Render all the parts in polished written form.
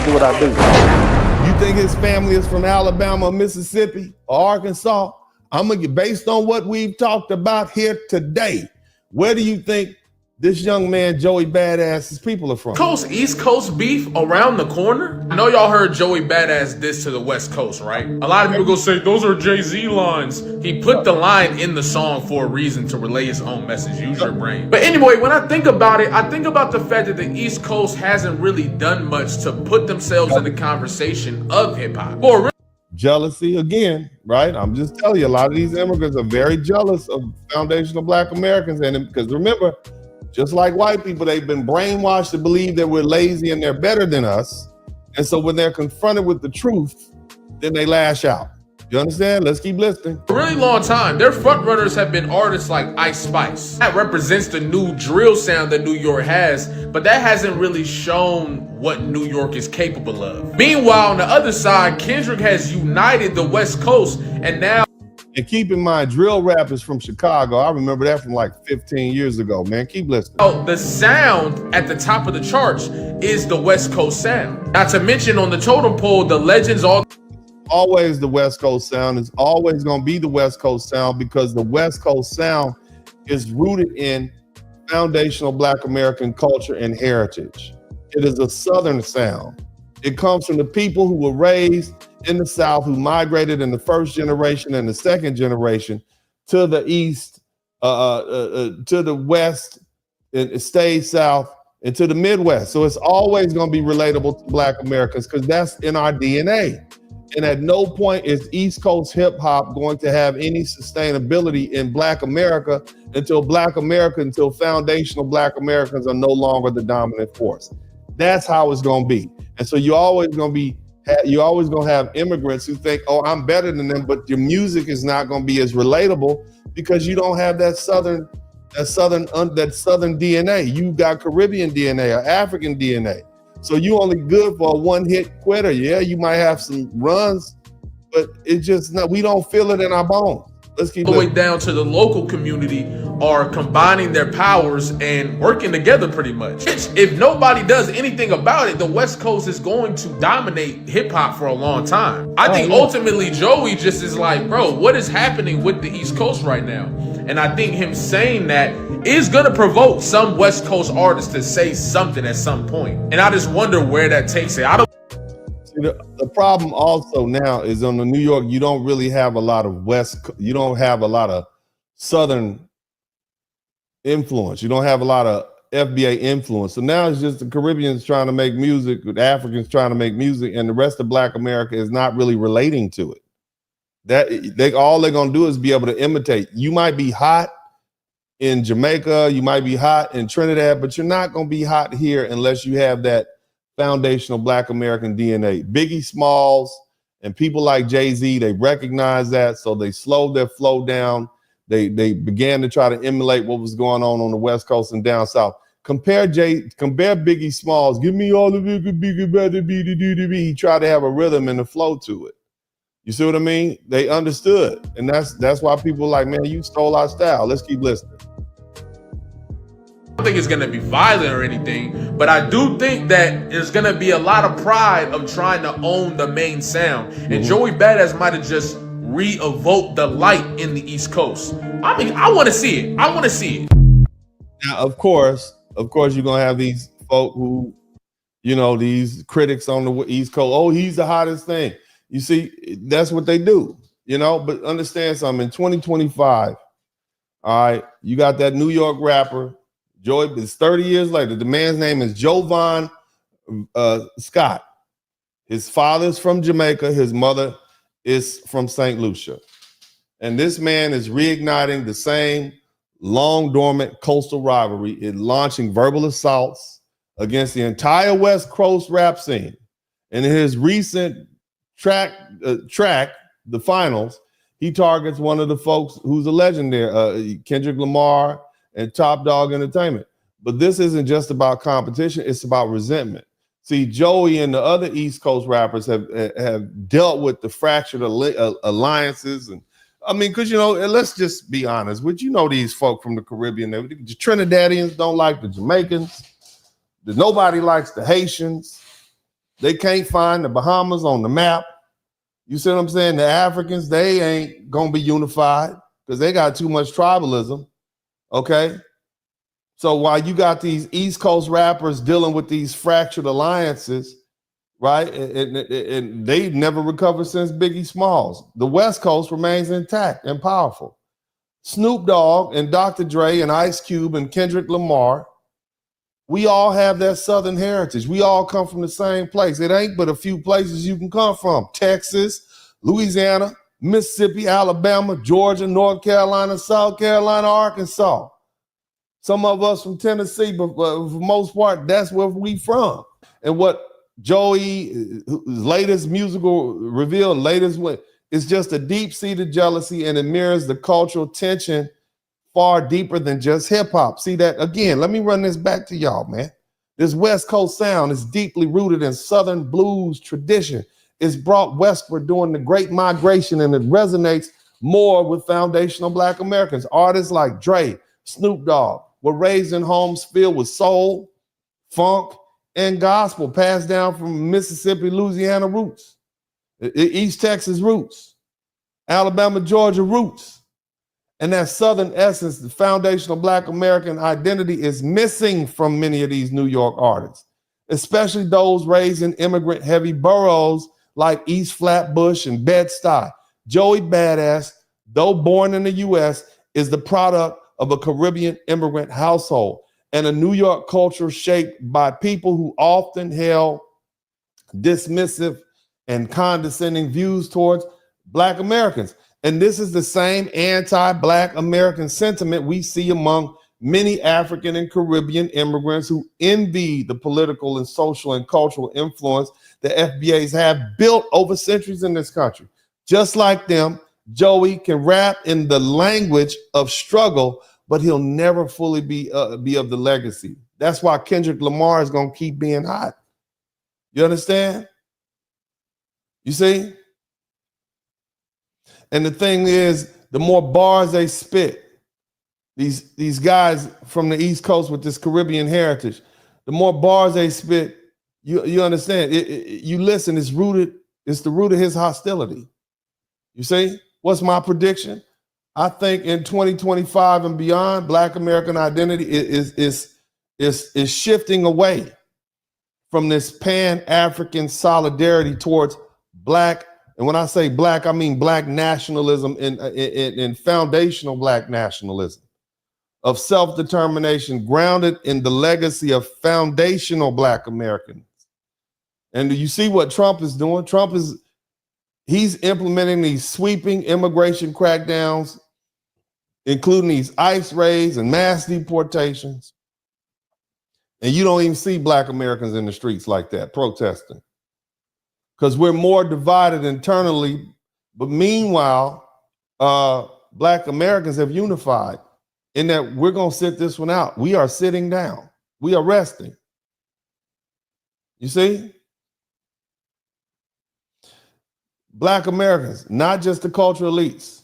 do what I do. You think his family is from Alabama, Mississippi, or Arkansas? I'm gonna get based on what we've talked about here today. Where do you think this young man, Joey Badass's people are from? East Coast beef around the corner? I know y'all heard Joey Badass diss to the West Coast, right? A lot of people go say, those are Jay-Z lines. He put the line in the song for a reason to relay his own message. Use your brain. But anyway, when I think about it, I think about the fact that the East Coast hasn't really done much to put themselves in the conversation of hip-hop. Jealousy again, right? I'm just telling you, a lot of these immigrants are very jealous of foundational Black Americans. And because remember, just like white people, they've been brainwashed to believe that we're lazy and they're better than us. And so when they're confronted with the truth, then they lash out. You understand? Let's keep listening. For a really long time, their front runners have been artists like Ice Spice. That represents the new drill sound that New York has, but that hasn't really shown what New York is capable of. Meanwhile, on the other side, Kendrick has united the West Coast, and now... And keep in mind, drill rap is from Chicago. I remember that from like 15 years ago, man. Keep listening. Oh, the sound at the top of the charts is the West Coast sound. Not to mention on the totem pole, the legends always the West Coast sound. Is always going to be the West Coast sound because the West Coast sound is rooted in foundational Black American culture and heritage. It is a Southern sound. It comes from the people who were raised in the South, who migrated in the first generation and the second generation to the East, to the West, and stayed South, and to the Midwest. So it's always going to be relatable to Black Americans because that's in our DNA. And at no point is East Coast hip hop going to have any sustainability in Black America until foundational Black Americans are no longer the dominant force. That's how it's going to be. And so you're always going to have immigrants who think, oh, I'm better than them, but your music is not going to be as relatable because you don't have that southern DNA. You got Caribbean DNA or African DNA. So you only good for a one-hit quitter. Yeah, you might have some runs, but it's just not, we don't feel it in our bones. Let's keep all the way down to the local community are combining their powers and working together pretty much. If nobody does anything about it, the West Coast is going to dominate hip hop for a long time. I think ultimately Joey just is like, bro, what is happening with the East Coast right now? And I think him saying that is gonna provoke some West Coast artists to say something at some point. And I just wonder where that takes it. The problem also now is on the New York, you don't really have a lot of you don't have a lot of Southern influence. You don't have a lot of FBA influence. So now it's just the Caribbeans trying to make music, the Africans trying to make music, and the rest of Black America is not really relating to it. All they're gonna do is be able to imitate. You might be hot in Jamaica, you might be hot in Trinidad, but you're not gonna be hot here unless you have that foundational Black American DNA. Biggie Smalls and people like Jay-Z, they recognize that, so they slowed their flow down. They began to try to emulate what was going on the West Coast and down South. Compare Biggie Smalls, give me all the biggie. He tried to have a rhythm and a flow to it. You see what I mean? They understood, and that's why people are like, man, you stole our style. Let's keep listening. I don't think it's going to be violent or anything, but I do think that there's going to be a lot of pride of trying to own the main sound. And Joey Badass might have just re-evoked the light in the East Coast. I mean, I want to see it. I want to see it. Now, of course, you're going to have these folk who, these critics on the East Coast. Oh, he's the hottest thing. You see, that's what they do, but understand something. In 2025, all right, you got that New York rapper, Joey, it's 30 years later. The man's name is Jovan Scott. His father's from Jamaica. His mother is from St. Lucia. And this man is reigniting the same long dormant coastal rivalry in launching verbal assaults against the entire West Coast rap scene. And in his recent track, the finals, he targets one of the folks who's a legend there, Kendrick Lamar and Top Dog Entertainment. But this isn't just about competition, it's about resentment. See, Joey and the other East Coast rappers have dealt with the fractured alliances. And I mean, because, let's just be honest, these folk from the Caribbean, the Trinidadians don't like the Jamaicans. Nobody likes the Haitians. They can't find the Bahamas on the map. You see what I'm saying? The Africans, they ain't gonna be unified because they got too much tribalism. Okay. So while you got these East Coast rappers dealing with these fractured alliances, right? And they've never recovered since Biggie Smalls. The West Coast remains intact and powerful. Snoop Dogg and Dr. Dre and Ice Cube and Kendrick Lamar, we all have that Southern heritage. We all come from the same place. It ain't but a few places you can come from. Texas, Louisiana, Mississippi, Alabama, Georgia, North Carolina, South Carolina, Arkansas. Some of us from Tennessee, but for the most part, that's where we from. And what Joey's latest musical reveal, it's just a deep-seated jealousy, and it mirrors the cultural tension far deeper than just hip-hop. See that? Again, let me run this back to y'all, man. This West Coast sound is deeply rooted in Southern blues tradition. It's brought westward during the Great Migration, and it resonates more with foundational Black Americans. Artists like Dre, Snoop Dogg were raised in homes filled with soul, funk, and gospel passed down from Mississippi, Louisiana roots, East Texas roots, Alabama, Georgia roots. And that Southern essence, the foundational Black American identity, is missing from many of these New York artists, especially those raised in immigrant-heavy boroughs like East Flatbush and Bed-Stuy. Joey Bada, though born in the U.S., is the product of a Caribbean immigrant household and a New York culture shaped by people who often held dismissive and condescending views towards Black Americans. And this is the same anti-Black American sentiment we see among many African and Caribbean immigrants who envy the political and social and cultural influence the FBAs have built over centuries in this country. Just like them, Joey can rap in the language of struggle, but he'll never fully be of the legacy. That's why Kendrick Lamar is going to keep being hot. You understand? You see? And the thing is, the more bars they spit, these guys from the East Coast with this Caribbean heritage, the more bars they spit, you understand, you listen, it's the root of his hostility. You see? What's my prediction? I think in 2025 and beyond, Black American identity is shifting away from this Pan-African solidarity towards Black. And when I say Black, I mean Black nationalism and foundational Black nationalism of self-determination grounded in the legacy of foundational Black Americans. And you see what Trump is doing? He's implementing these sweeping immigration crackdowns, including these ICE raids and mass deportations. And you don't even see Black Americans in the streets like that protesting, because we're more divided internally. But meanwhile, Black Americans have unified in that we're going to sit this one out. We are sitting down. We are resting. You see? Black Americans, not just the cultural elites.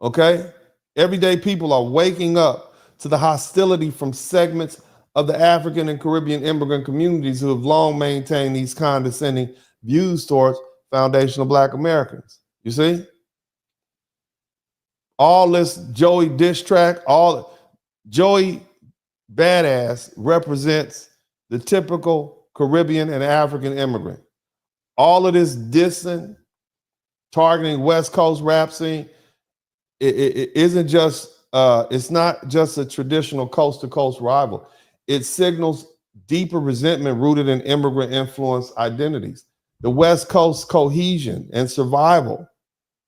Okay? Everyday people are waking up to the hostility from segments of the African and Caribbean immigrant communities who have long maintained these condescending views towards foundational Black Americans. You see? All this Joey diss track, Joey Bada represents the typical Caribbean and African immigrant. All of this dissing, targeting West Coast rap scene, it isn't just, it's not just a traditional coast-to-coast rival. It signals deeper resentment rooted in immigrant-influenced identities. The West Coast cohesion and survival,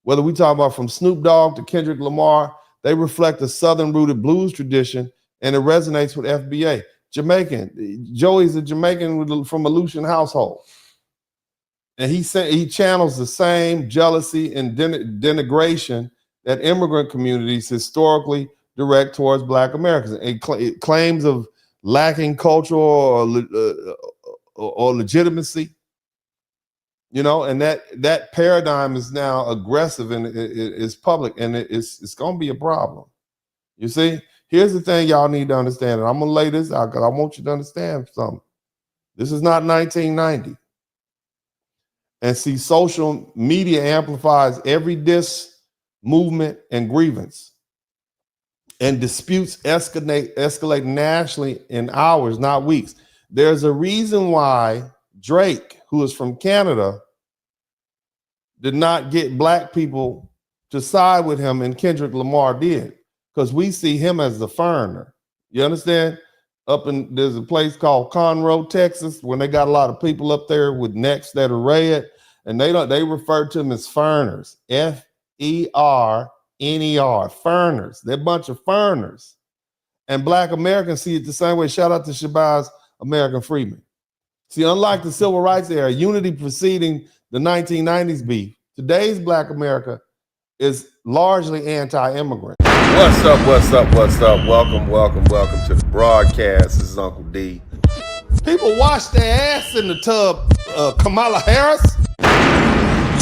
whether we talk about from Snoop Dogg to Kendrick Lamar, they reflect a Southern-rooted blues tradition, and it resonates with FBA. Jamaican, Joey's a Jamaican from a Lucian household. And he channels the same jealousy and denigration that immigrant communities historically direct towards Black Americans. And claims of lacking cultural or legitimacy, you know, and that paradigm is now aggressive and it's public, and it's going to be a problem. You see, here's the thing y'all need to understand, and I'm going to lay this out because I want you to understand something. This is not 1990. And see, social media amplifies every diss, movement, and grievance. And disputes escalate nationally in hours, not weeks. There's a reason why Drake, who is from Canada, did not get black people to side with him, and Kendrick Lamar did, because we see him as the foreigner. You understand? There's a place called Conroe, Texas, when they got a lot of people up there with necks that are red, and they refer to them as foreigners, F-E-R-N-E-R, foreigners. They're a bunch of foreigners. And black Americans see it the same way. Shout out to Shabazz American Freeman. See, unlike the civil rights era, unity preceding the 1990s beef, today's black America is largely anti-immigrant. What's up? Welcome to the broadcast. This is Uncle D. People wash their ass in the tub, Kamala Harris.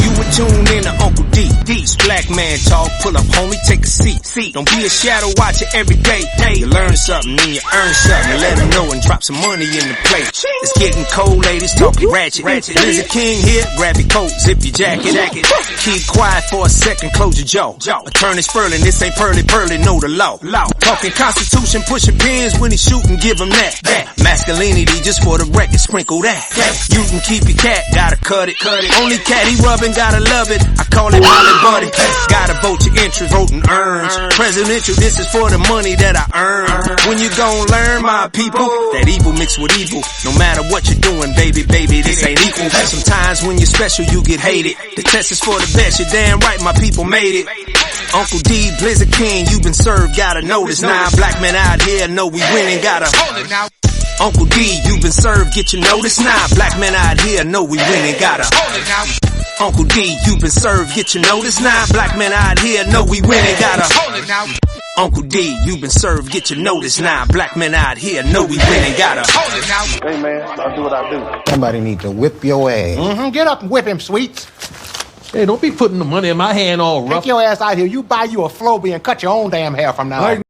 You were tuned in to Uncle D. D's black man talk. Pull up, homie, take a seat. Don't be a shadow watcher every day. You learn something, then you earn something. Let them know and drop some money in the plate. It's getting cold, ladies, talking ratchet. Blizzard King here, grab your coat, zip your jacket. Keep quiet for a second, close your jaw. Attorney Spurling, this ain't pearly, know the law. Talking Constitution, pushing pins when he shooting, give him that. Masculinity, just for the record, sprinkle that. You can keep your cat, gotta cut it. Only cat he rubbing, gotta love it. I call it Molly Buddy. Gotta vote your interest, voting earns. Presidential, this is for the money that I earn. When you gon' learn, my people, that evil mixed with evil. No matter what you're doing, baby, this ain't equal. Sometimes when you're special, you get hated. The test is for the best, you're damn right, my people made it. Uncle D, Blizzard King, you been served, gotta notice. Now black men out here know we winning, gotta hold it now. Uncle D, you been served, get your notice now. Black men out here know we winning, gotta hold it now. Uncle D, you been served, get your notice now. Black men out here know we winning, gotta hold it now. Uncle D, you been served, get your notice now. Black men out here know we winning, gotta hold it now. Hey man, I'll do what I do. Somebody need to whip your ass. Get up and whip him, Sweets. Hey, don't be putting the money in my hand all rough. Take your ass out here. You buy you a Flowbee and cut your own damn hair from now on.